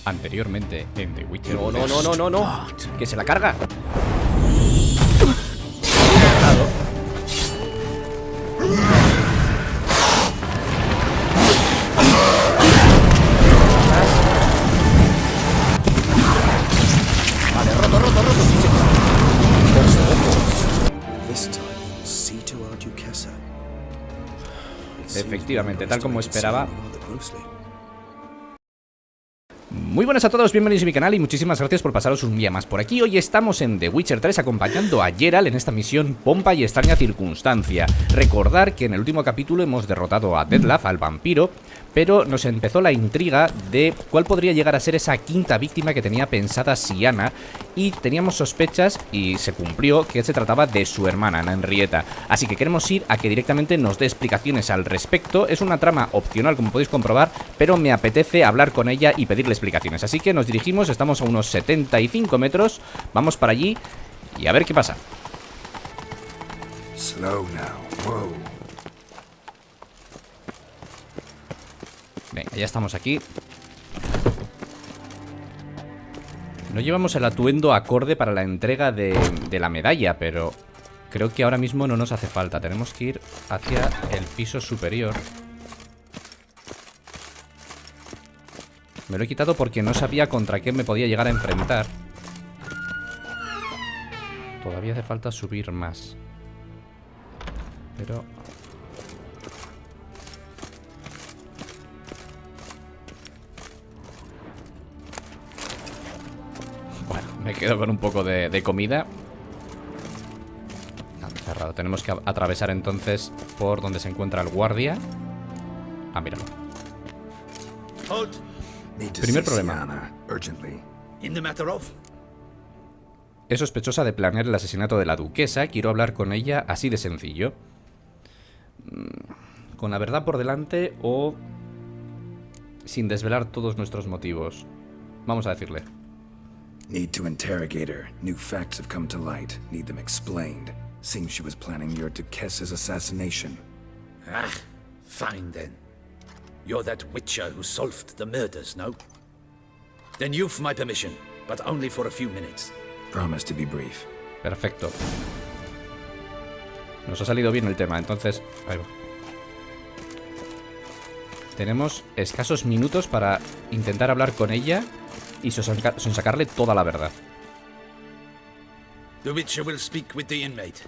Anteriormente en The Witcher. No. Que se la carga. Vale, roto. Efectivamente, tal como esperaba. Muy buenas a todos, bienvenidos a mi canal y muchísimas gracias por pasaros un día más por aquí. Hoy estamos en The Witcher 3 acompañando a Geralt en esta misión Pompa y extraña circunstancia. Recordar que en el último capítulo hemos derrotado a Detlef, al vampiro, pero nos empezó la intriga de cuál podría llegar a ser esa quinta víctima que tenía pensada Syanna, y teníamos sospechas, y se cumplió, que se trataba de su hermana, Henrietta. Así que queremos ir a que directamente nos dé explicaciones al respecto. Es una trama opcional, como podéis comprobar, pero me apetece hablar con ella y pedirle explicaciones. Así que nos dirigimos, estamos a unos 75 metros, vamos para allí y a ver qué pasa. Slow now. Whoa. Venga, ya estamos aquí. No llevamos el atuendo acorde para la entrega de la medalla, pero creo que ahora mismo no nos hace falta. Tenemos que ir hacia el piso superior. Me lo he quitado porque no sabía contra qué me podía llegar a enfrentar. Todavía hace falta subir más. Pero... bueno, me quedo con un poco de comida. Cerrado. Tenemos que atravesar entonces por donde se encuentra el guardia. Ah, míralo. Primer problema. Es sospechosa de planear el asesinato de la duquesa. Quiero hablar con ella así de sencillo. Con la verdad por delante o sin desvelar todos nuestros motivos. Vamos a decirle. Need to interrogate her. New facts have come to light. Need them explained. Seems she was planning your Duquesse's assassination. Ah, fine then. You're that witcher who solved the murders, no? Then you've my permission, but only for a few minutes. Promise to be brief. Perfecto. Nos ha salido bien el tema, entonces... ahí va. Tenemos escasos minutos para intentar hablar con ella y sonsacarle toda la verdad. The witcher will speak with the inmate.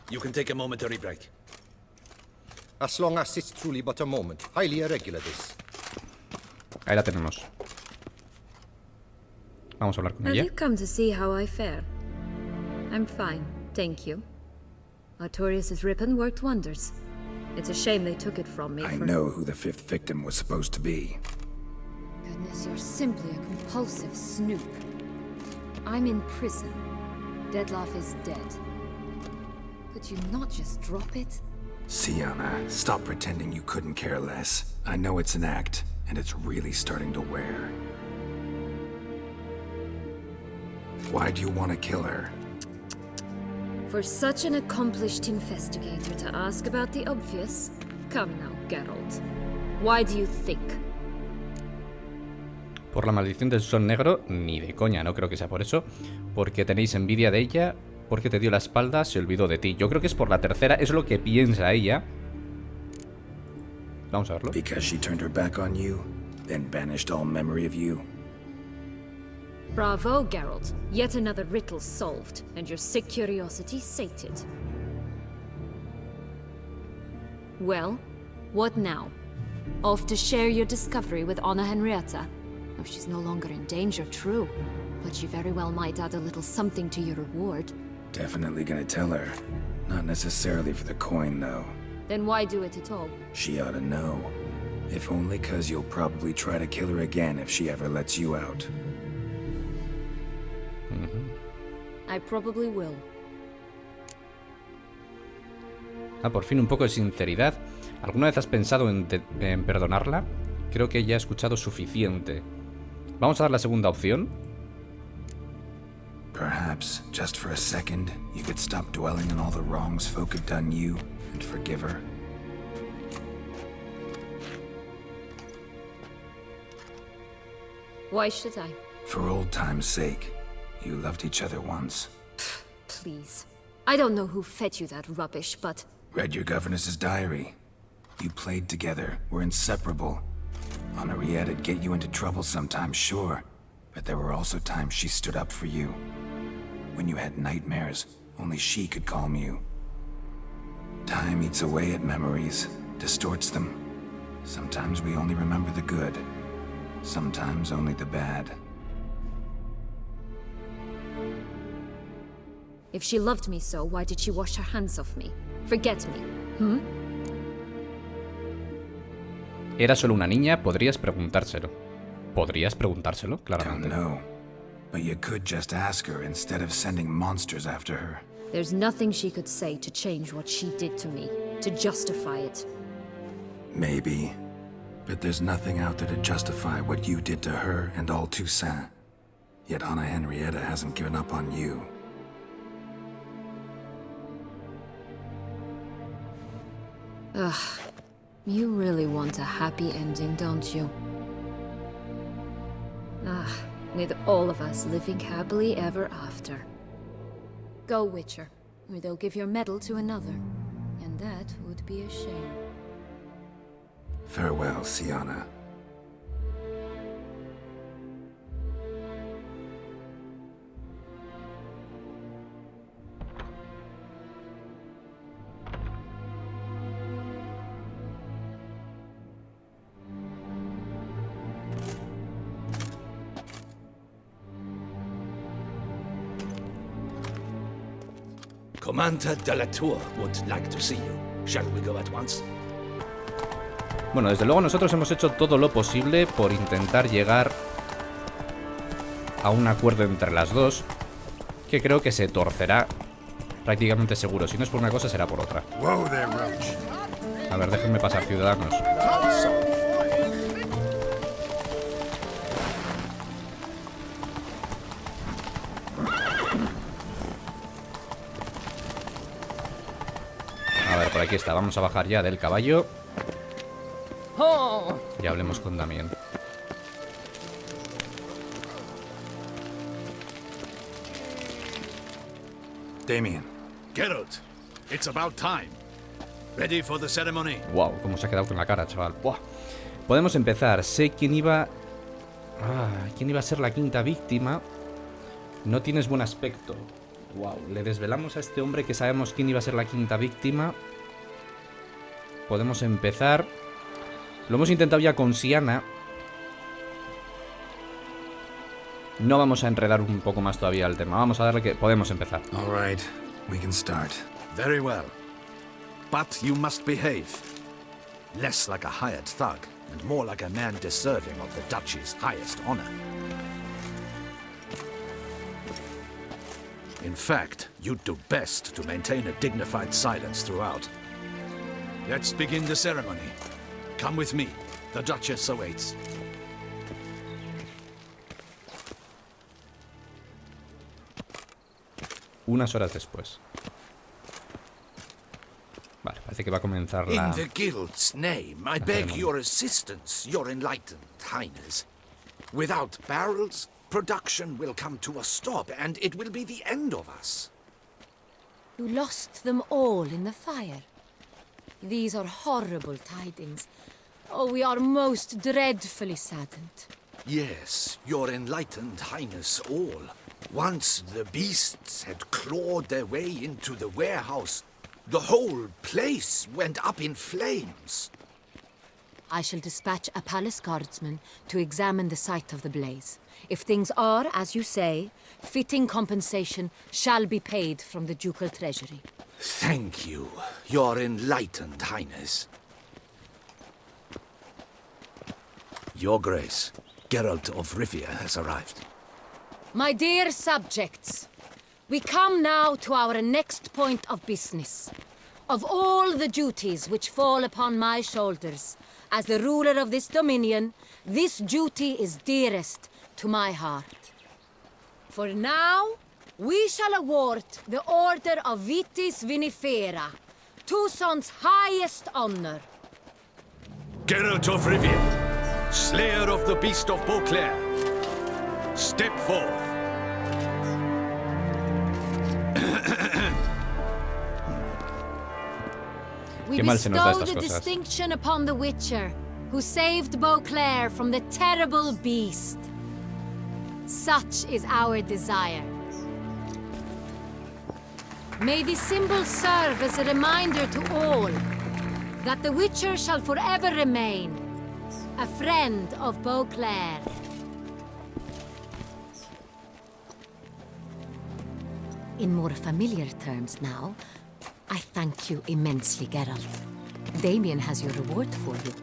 You can take a momentary break. As long as it's truly but a moment. Highly irregular this. Ahí la tenemos. Vamos a hablar con Have ella. you come to see how I fare? I'm fine, thank you. Artorias' ribbon worked wonders. It's a shame they took it from me. I know who the fifth victim was supposed to be. Goodness, you're simply a compulsive snoop. I'm in prison. Detlef is dead. Could you not just drop it? Syanna, stop pretending you couldn't care less. I know it's an act, and it's really starting to wear. Why do you want to kill her? For such an accomplished investigator to ask about the obvious? Come now, Geralt. Why do you think? Por la maldición del sol negro, ni de coña, no creo que sea por eso. Porque tenéis envidia de ella, porque te dio la espalda, se olvidó de ti. Yo creo que es por la tercera, es lo que piensa ella. Vamos a verlo. Because she turned her back on you, then banished all memory of you. Bravo, Geralt. Yet another riddle solved, and your sick curiosity sated. Well, what now? Off to share your discovery with Anna Henrietta? Oh, she's no longer in danger, true. But she very well might add a little something to your reward. Definitely gonna tell her. Not necessarily for the coin, though. Then why do it at all? She ought to know. If only 'cause you'll probably try to kill her again if she ever lets you out. I probably will. Ah, por fin un poco de sinceridad. ¿Alguna vez has pensado en perdonarla? Creo que ya he escuchado suficiente. Vamos a dar la segunda opción. Perhaps Perhaps, just for a second, you could stop dwelling on all the wrongs folk have done you and forgive her. Why should I? For old time's sake. You loved each other once. Please. I don't know who fed you that rubbish, but... Read your governess's diary. You played together, were inseparable. Henriette'd get you into trouble sometimes, sure. But there were also times she stood up for you. When you had nightmares, only she could calm you. Time eats away at memories, distorts them. Sometimes we only remember the good. Sometimes only the bad. If she loved me so, why did she wash her hands off me? Forget me, Era solo una niña, podrías preguntárselo. ¿Podrías preguntárselo? Don't Claramente. know. But you could just ask her instead of sending monsters after her. There's nothing she could say to change what she did to me, to justify it. Maybe. But there's nothing out there to justify what you did to her and all Toussaint. Yet Anna Henrietta hasn't given up on you. Ugh. You really want a happy ending, don't you? With all of us living happily ever after. Go, Witcher, or they'll give your medal to another. And that would be a shame. Farewell, Sienna. Commander de la Tour would like to see you. Shall we go at once? Bueno, desde luego nosotros hemos hecho todo lo posible por intentar llegar a un acuerdo entre las dos, que creo que se torcerá prácticamente seguro. Si no es por una cosa, será por otra. A ver, déjenme pasar, ciudadanos. A ver, por aquí está. Vamos a bajar ya del caballo. Y hablemos con Damien. Damien. Geralt, it's about time. Ready for the ceremony? Wow, cómo se ha quedado con la cara, chaval. Buah. Podemos empezar. Sé quién iba... quién iba a ser la quinta víctima. No tienes buen aspecto. Wow, le desvelamos a este hombre que sabemos quién iba a ser la quinta víctima. Podemos empezar. Lo hemos intentado ya con Sienna. No vamos a enredar un poco más todavía el tema. Vamos a darle que podemos empezar. All right, we can start. Very well. But you must behave. Less like a hired thug, and more like a man deserving of the Duchy's highest honor. In fact, you'd do best to maintain a dignified silence throughout. Let's begin the ceremony. Come with me. The Duchess awaits. Unas horas después. Vale, parece que va a comenzar la... In the guild's name, I beg your assistance, your enlightened highness. Without barrels, production will come to a stop, and it will be the end of us. You lost them all in the fire. These are horrible tidings. Oh, we are most dreadfully saddened. Yes, your enlightened highness all. Once the beasts had clawed their way into the warehouse, the whole place went up in flames. I shall dispatch a palace guardsman to examine the site of the blaze. If things are, as you say, fitting compensation shall be paid from the ducal treasury. Thank you, your enlightened highness. Your Grace, Geralt of Rivia has arrived. My dear subjects, we come now to our next point of business. Of all the duties which fall upon my shoulders, as the ruler of this dominion, this duty is dearest to my heart. For now, We shall award the Order of Vitis Vinifera, Tucson's highest honor. Geralt of Rivia, Slayer of the Beast of Beauclair, step forth. We Qué mal se nos da bestow estas the cosas. distinction upon the Witcher, who saved Beauclair from the terrible beast. Such is our desire. May the symbol serve as a reminder to all that the Witcher shall forever remain a friend of Beauclair. In more familiar terms now, I thank you immensely, Geralt. Damien has your reward for you.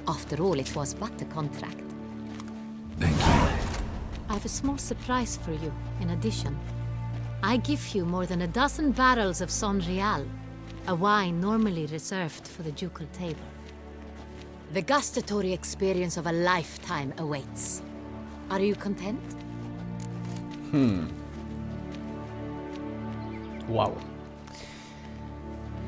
After all, it was but a contract. Thank you. I have a small surprise for you, in addition. I give you more than a dozen barrels of Sonreal, a wine normally reserved for the ducal table. The gustatory experience of a lifetime awaits. Are you content? Wow.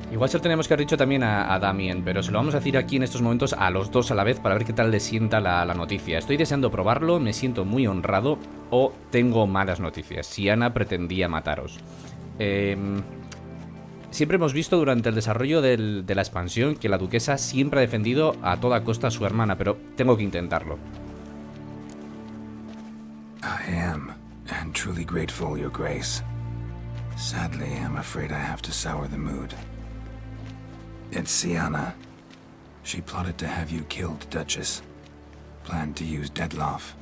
Igual se lo tenemos que haber dicho también a Damien, pero se lo vamos a decir aquí en estos momentos a los dos a la vez para ver qué tal le sienta la noticia. Estoy deseando probarlo, me siento muy honrado o tengo malas noticias. Siana pretendía mataros. Siempre hemos visto durante el desarrollo de la expansión que la duquesa siempre ha defendido a toda costa a su hermana, pero tengo que intentarlo. I am, and truly grateful, Your Grace. Sadly, I'm afraid I have to sour the mood. It's Siana. She plotted to have you killed, Duchess. Planned to use Deadloff.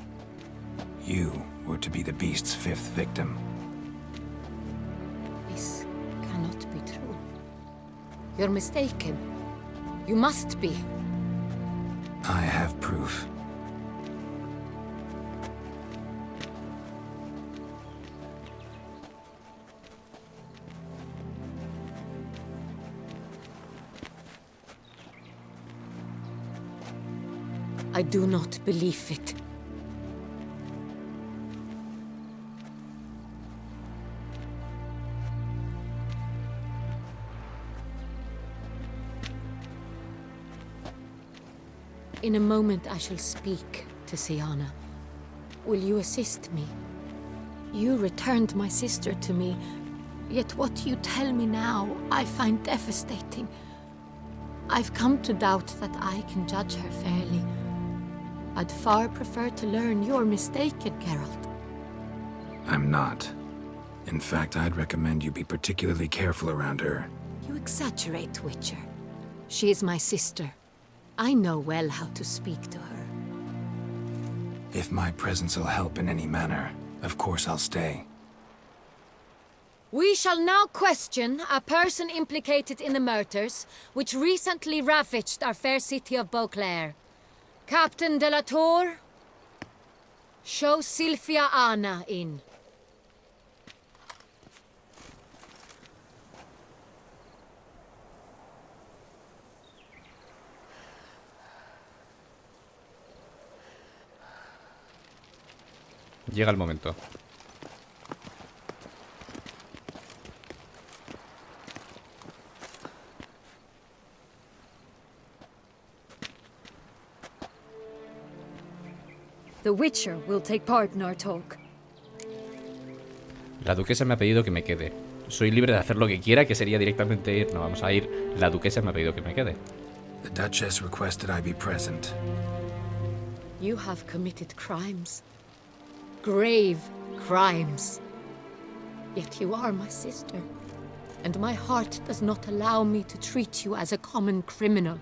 You were to be the beast's fifth victim. This cannot be true. You're mistaken. You must be. I have proof. I do not believe it. In a moment I shall speak to Siana. Will you assist me? You returned my sister to me, yet what you tell me now I find devastating. I've come to doubt that I can judge her fairly. I'd far prefer to learn you're mistaken, Geralt. I'm not. In fact, I'd recommend you be particularly careful around her. You exaggerate, Witcher. She is my sister. I know well how to speak to her. If my presence will help in any manner, of course I'll stay. We shall now question a person implicated in the murders which recently ravaged our fair city of Beauclair. Captain de la Tour, show Sylvia Anna in. Llega el momento. The Witcher will take part in our talk. La duquesa me ha pedido que me quede. Soy libre de hacer lo que quiera, que sería directamente ir. No, vamos a ir. La duquesa me ha pedido que me quede. The Duchess requested I be present. You have committed crimes. Grave crimes. Yet you are my sister. And my heart does not allow me to treat you as a common criminal.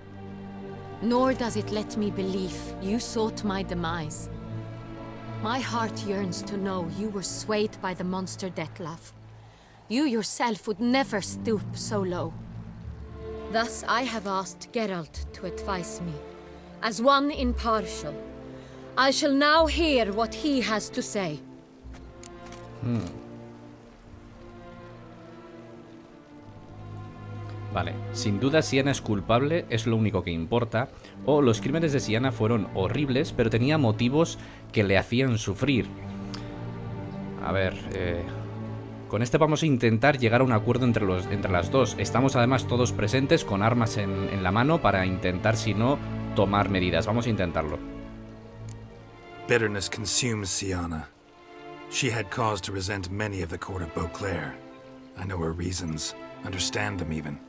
Nor does it let me believe you sought my demise. My heart yearns to know you were swayed by the monster Dettlaff. You yourself would never stoop so low. Thus I have asked Geralt to advise me, as one impartial. I shall now hear what he has to say. Vale, sin duda Siana es culpable, es lo único que importa. O los crímenes de Siana fueron horribles, pero tenía motivos que le hacían sufrir. A ver, Con este vamos a intentar llegar a un acuerdo entre las dos. Estamos además todos presentes con armas en la mano para intentar, si no, tomar medidas. Vamos a intentarlo. Bitterness consumes Sienna. She had cause to resent many of the court of Beauclair. I know her reasons, understand them even.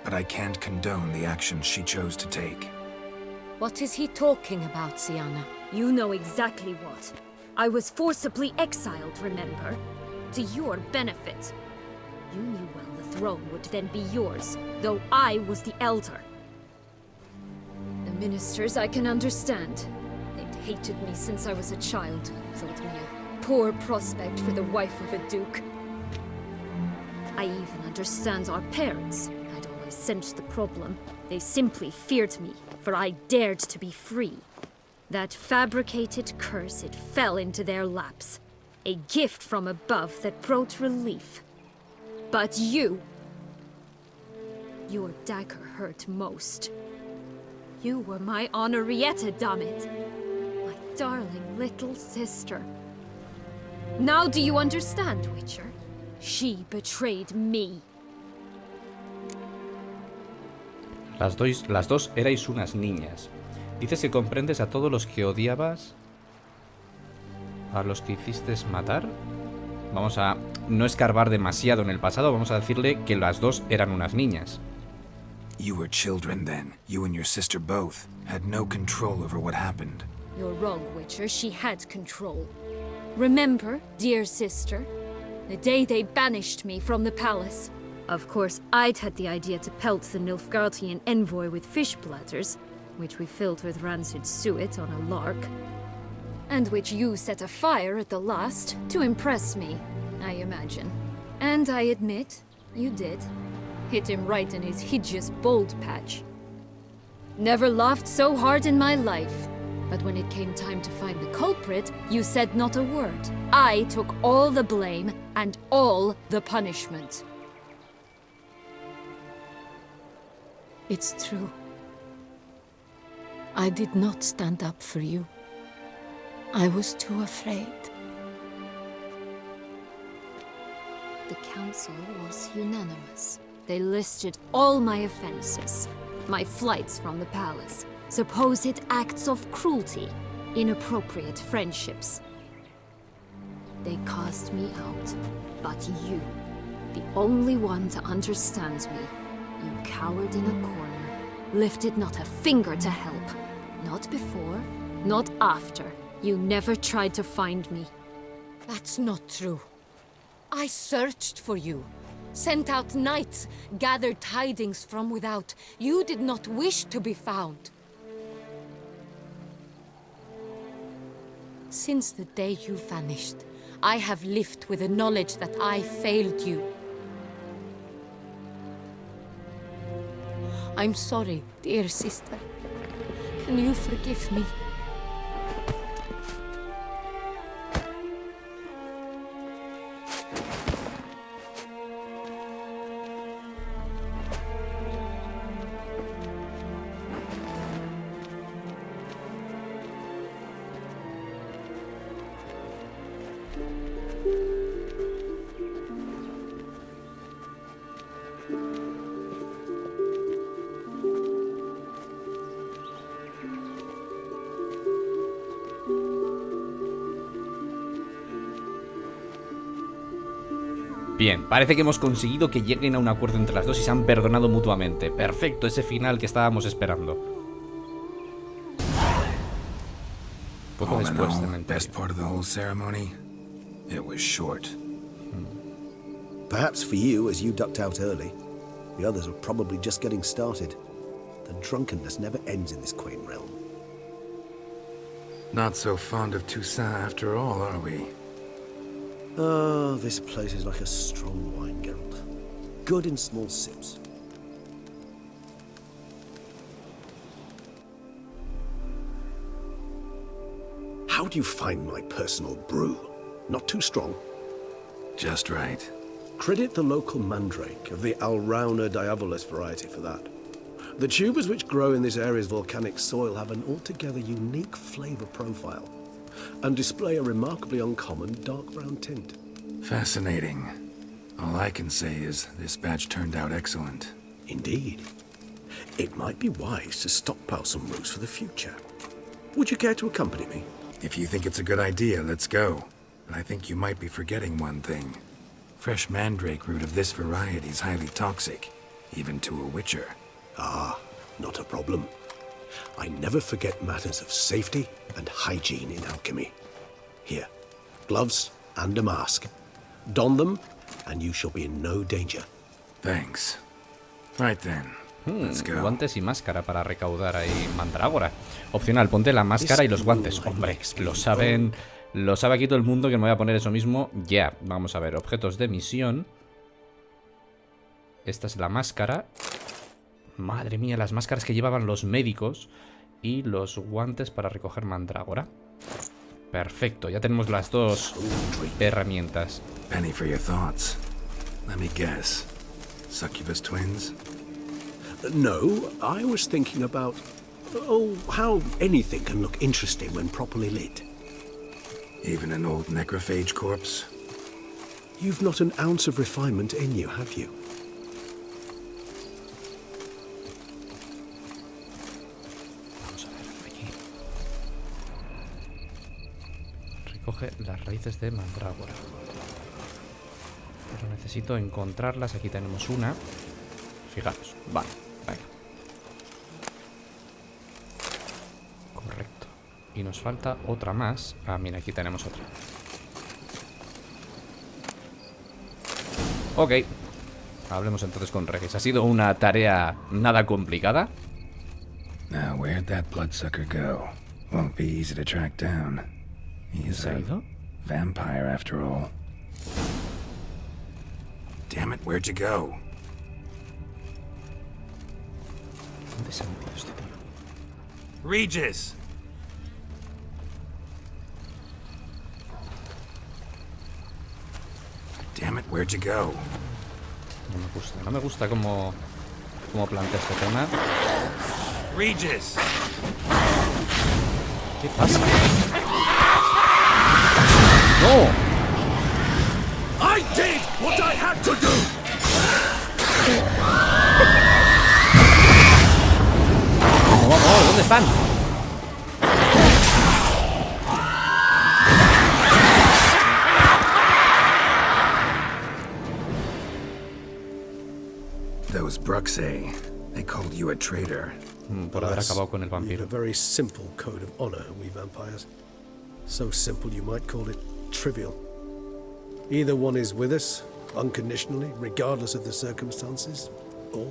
But I can't condone the actions she chose to take. What is he talking about, Sienna? You know exactly what. I was forcibly exiled, remember? To your benefit. You knew well the throne would then be yours, though I was the elder. The ministers I can understand. They'd hated me since I was a child, thought me a poor prospect for the wife of a duke. I even understand our parents. I'd always sensed the problem. They simply feared me, for I dared to be free. That fabricated curse, it fell into their laps. A gift from above that brought relief. But you... Your dagger hurt most. You were my Henrietta, dammit. My darling little sister. Now do you understand, Witcher? She betrayed me. Las dos erais unas niñas. Dices que comprendes a todos los que odiabas, a los que hiciste matar. Vamos a no escarbar demasiado en el pasado, vamos a decirle que las dos eran unas niñas. You were children then. You and your sister both had no control over what happened. You're wrong, Witcher. She had control. Remember, dear sister, the day they banished me from the palace. Of course, I'd had the idea to pelt the Nilfgaardian envoy with fish bladders, which we filled with rancid suet on a lark, and which you set afire at the last to impress me, I imagine. And I admit, you did. Hit him right in his hideous bald patch. Never laughed so hard in my life. But when it came time to find the culprit, you said not a word. I took all the blame and all the punishment. It's true. I did not stand up for you. I was too afraid. The council was unanimous. They listed all my offenses. My flights from the palace, supposed acts of cruelty, inappropriate friendships. They cast me out, but you, the only one to understand me, you cowered in a corner, lifted not a finger to help. Not before, not after. You never tried to find me. That's not true. I searched for you. Sent out knights, gathered tidings from without. You did not wish to be found. Since the day you vanished, I have lived with the knowledge that I failed you. I'm sorry, dear sister. Can you forgive me? Bien, parece que hemos conseguido que lleguen a un acuerdo entre las dos y se han perdonado mutuamente. Perfecto, ese final que estábamos esperando. Poco después de mentir. Best part of the whole ceremony, it was short. Perhaps for you, as you ducked out early. The others are probably just getting started. The drunkenness never ends in this quaint realm. Not so fond of Toussaint after all, are we? Oh, this place is like a strong wine, Geralt. Good in small sips. How do you find my personal brew? Not too strong? Just right. Credit the local mandrake of the Alrauna diabolus variety for that. The tubers which grow in this area's volcanic soil have an altogether unique flavor profile and display a remarkably uncommon dark brown tint. Fascinating. All I can say is this batch turned out excellent. Indeed. It might be wise to stockpile some roots for the future. Would you care to accompany me? If you think it's a good idea, let's go. But I think you might be forgetting one thing. Fresh mandrake root of this variety is highly toxic, even to a witcher. Ah, not a problem. I never forget matters of safety and hygiene in alchemy. Here, gloves and a mask. Don them, and you shall be in no danger. Thanks. Right then. Let's go. Guantes y máscara para recaudar ahí mandrágora. Opcional, ponte la máscara y los guantes. Hombre, lo sabe aquí todo el mundo que me voy a poner eso mismo. Ya, vamos a ver, objetos de misión. Esta es la máscara. Madre mía, las máscaras que llevaban los médicos. Y los guantes para recoger mandrágora. Perfecto, ya tenemos las dos herramientas. Penny for your thoughts. Let me guess. Succubus twins? No, I was thinking about, how anything can look interesting when properly lit. Even an old necrophage corpse? You've not an ounce of refinement in you, have you? Vamos a ver, aquí. Recoge las raíces de mandrágora. Pero necesito encontrarlas. Aquí tenemos una. Fijaros, vale, venga. Correcto. Y nos falta otra más. Ah, mira, aquí tenemos otra. Ok. Hablemos entonces con Regis. Ha sido una tarea nada complicada. Now, where'd that bloodsucker go? Won't be easy to track down. He's a vampire after all. Damn it, where'd you go? ¿Dónde se ha metido este tío? Regis! Damn it, where'd you go? No me gusta cómo plantea este tema. Regis! ¿Qué pasa? ¡No! I did what I had to do! ¡Vamos! ¿Dónde están? Those Bruxay, they called you a traitor. Por haber acabado con el We have vampiro. a very simple code of honor, we vampires. So simple you might call it trivial. Either one is with us, unconditionally, regardless of the circumstances, or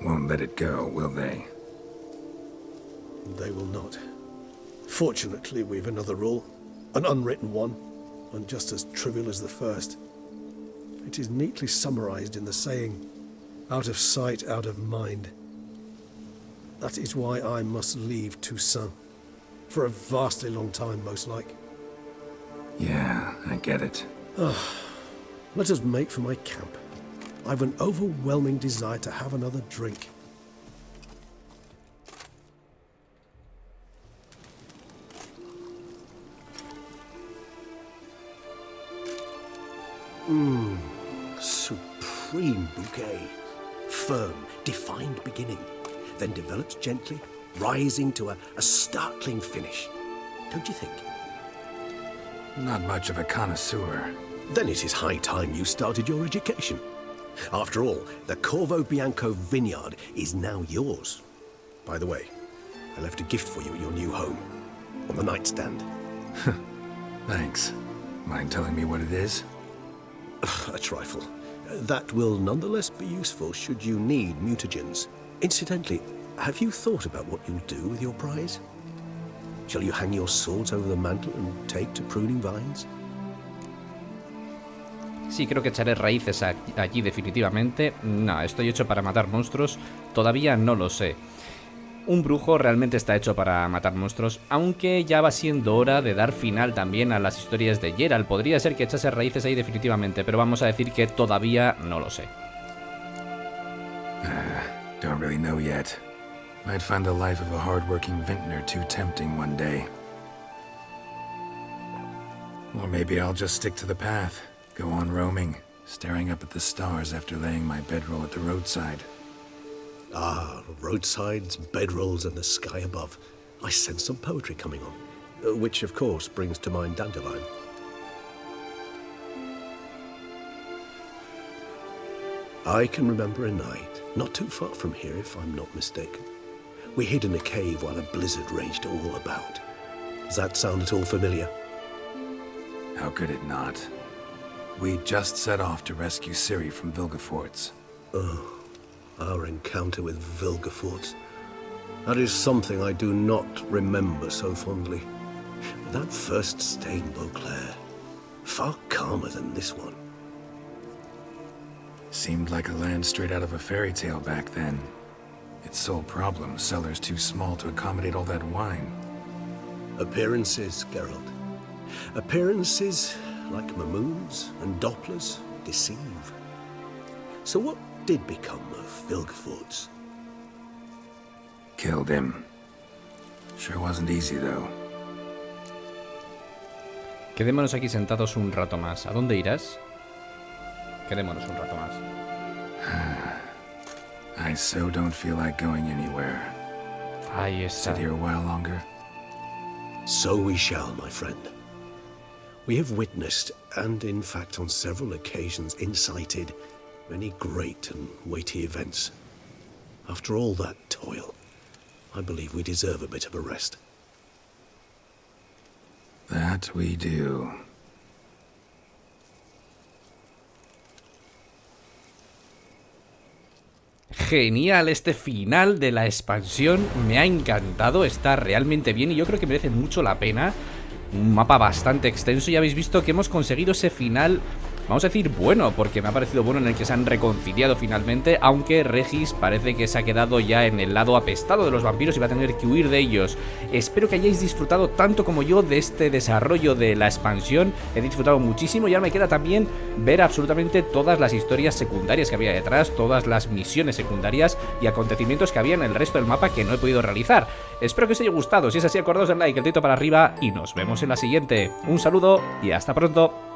Won't let it go, will they? they will not. Fortunately, we've another rule, an unwritten one, and just as trivial as the first. It is neatly summarized in the saying, out of sight, out of mind. That is why I must leave Toussaint. For a vastly long time, most like. Yeah, I get it. Let us make for my camp. I've an overwhelming desire to have another drink. Supreme bouquet. Firm, defined beginning, then develops gently, rising to a startling finish. Don't you think? Not much of a connoisseur. Then it is high time you started your education. After all, the Corvo Bianco vineyard is now yours. By the way, I left a gift for you at your new home, on the nightstand. Thanks. Mind telling me what it is? A trifle. That will nonetheless be useful should you need mutagens. Incidentally, have you thought about what you'll do with your prize? Shall you hang your swords over the mantle and take to pruning vines? Sí, creo que echaré raíces allí definitivamente. No, estoy hecho para matar monstruos. Todavía no lo sé. Un brujo realmente está hecho para matar monstruos, aunque ya va siendo hora de dar final también a las historias de Geralt. Podría ser que echase raíces ahí definitivamente, pero vamos a decir que todavía no lo sé. Don't really know yet. Might find the life of a hard-working vintner too tempting one day. Or maybe I'll just stick to the path, go on roaming, staring up at the stars after laying my bedroll at the roadside. Ah, roadsides, bedrolls, and the sky above. I sense some poetry coming on, which of course brings to mind Dandelion. I can remember a night, not too far from here if I'm not mistaken. We hid in a cave while a blizzard raged all about. Does that sound at all familiar? How could it not? We just set off to rescue Ciri from Vilgefortz. Oh, our encounter with Vilgefortz. That is something I do not remember so fondly. But that first stay in Beauclair, far calmer than this one. Seemed like a land straight out of a fairy tale back then. Its sole problem, cellars too small to accommodate all that wine. Appearances, Geralt. Appearances, like Mamoons and Dopplers, deceive. So what did become of Vilgefortz? Killed him. Sure wasn't easy, though. Quedémonos aquí sentados un rato más. ¿A dónde irás? Quedémonos un rato más. I so don't feel like going anywhere. Ahí está. Sit here a while longer. So we shall, my friend. We have witnessed, and in fact on several occasions incited, many great and weighty events. After all that toil, I believe we deserve a bit of a rest. That we do. Genial, este final de la expansión me ha encantado, está realmente bien y yo creo que merece mucho la pena. Un mapa bastante extenso y habéis visto que hemos conseguido ese final, vamos a decir bueno, porque me ha parecido bueno, en el que se han reconciliado finalmente, aunque Regis parece que se ha quedado ya en el lado apestado de los vampiros y va a tener que huir de ellos. Espero que hayáis disfrutado tanto como yo de este desarrollo de la expansión. He disfrutado muchísimo y ahora me queda también ver absolutamente todas las historias secundarias que había detrás, todas las misiones secundarias y acontecimientos que había en el resto del mapa que no he podido realizar. Espero que os haya gustado, si es así acordaos del like, el dedito para arriba y nos vemos en la siguiente. Un saludo y hasta pronto.